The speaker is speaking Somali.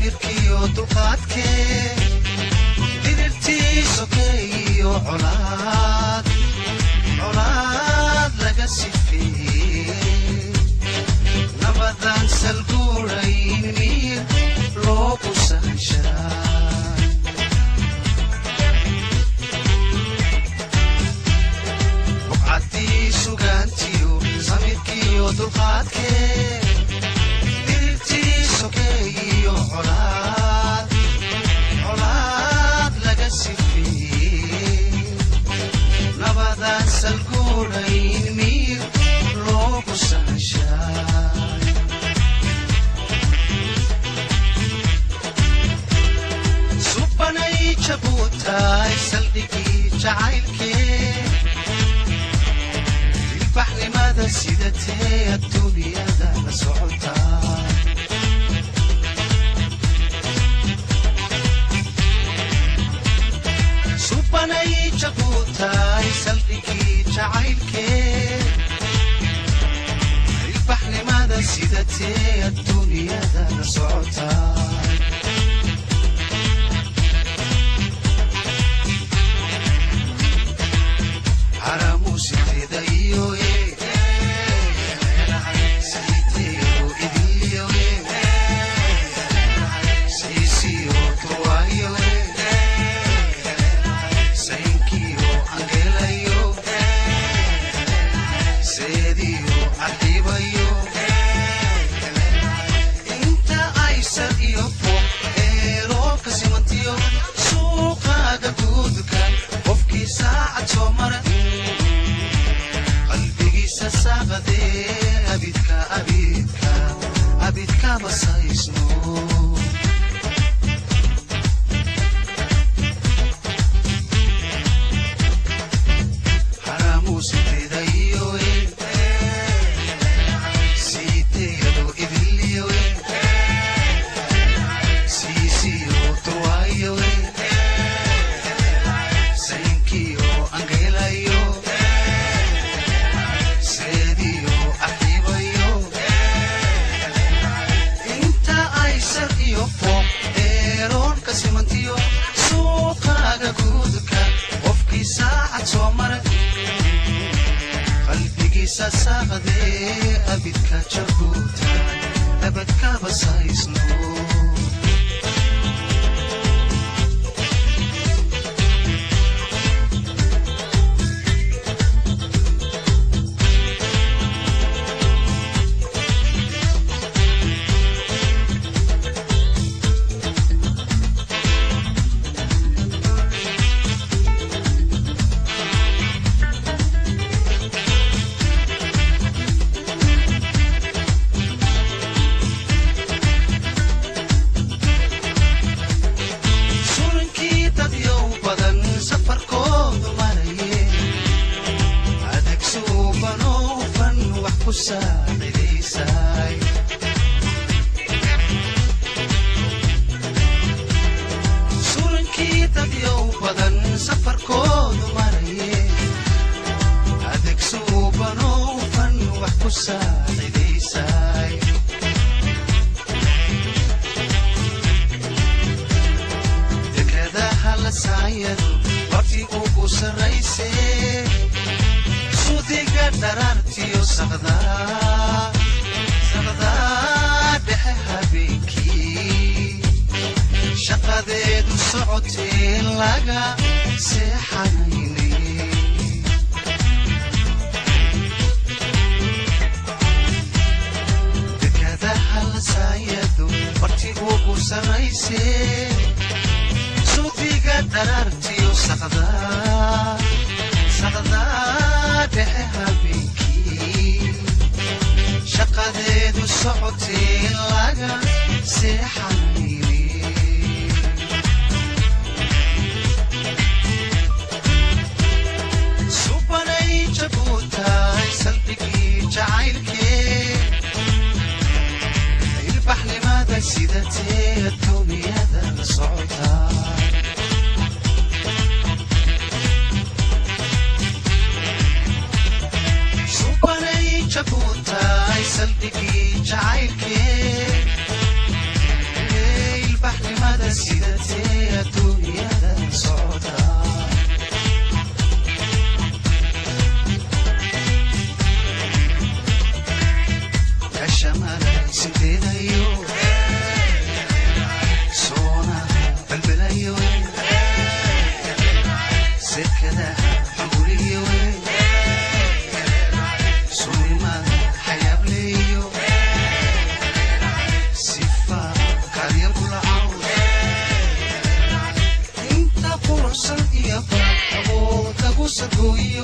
samirkiyo dulqaadkee dirirtiiso keeyo colaad laga sifeeyey nabadan salguurayn miir loogu sahashaa buqcadii sugaantiyo samirkiyo dulqaadkee dirirtiiso keeyo colaad laga sifeeyey nabadan salguurayn miir loogu sahashaa subanay jabuutaay saldhigii jacaylkee ilbaxnimada sidatee adduunyada la socotaa subanay jabuutaay saldhigii jacaylkee ilbaxnimada sidatee adduunyada la socotaa haramuusiteeda iyo sayteeyo idiyo siisiyo tuwaayo saynkiyo angelayo seediyo arxiibayo inta aysad iyo fog eeroobka simantiyo suuqaaga guudka qofkii saacad soo mara qalbigiisa saaqadee abidka basaysno haramuusiteeda iyo siiteeyado idiliyo siisiyo tuwaayo saynkiyo angelayo seediyo arxiibayo inta aysar iyo fooq eeroonka simantiyo suuqaaga guudka qofkii saacad soo mara qalbigiisa saaqadee abidka jabuuta abadka basaysno surankii dadyow badan safarkoodu maraye adeeg suubanoo fan wax ku saacidaysay dekadaha la saayado bartii ugu sarraysee sudiga dharaartiyo saqdaa dhexe habeenkii shaqadeedu socotee laga seexanaynay dekadaha la saayado bartii ugu sarraysee sudiga dharaartiyo saqdaa dhexe habeenkii shaqadeedu socotee laga seexanaynay subanay jabuutaay saldhigii jacaylkee ilbaxnimada sidatee adduunyada la socotaa jabuutaay saldhigii jacaylkee fursad hooyo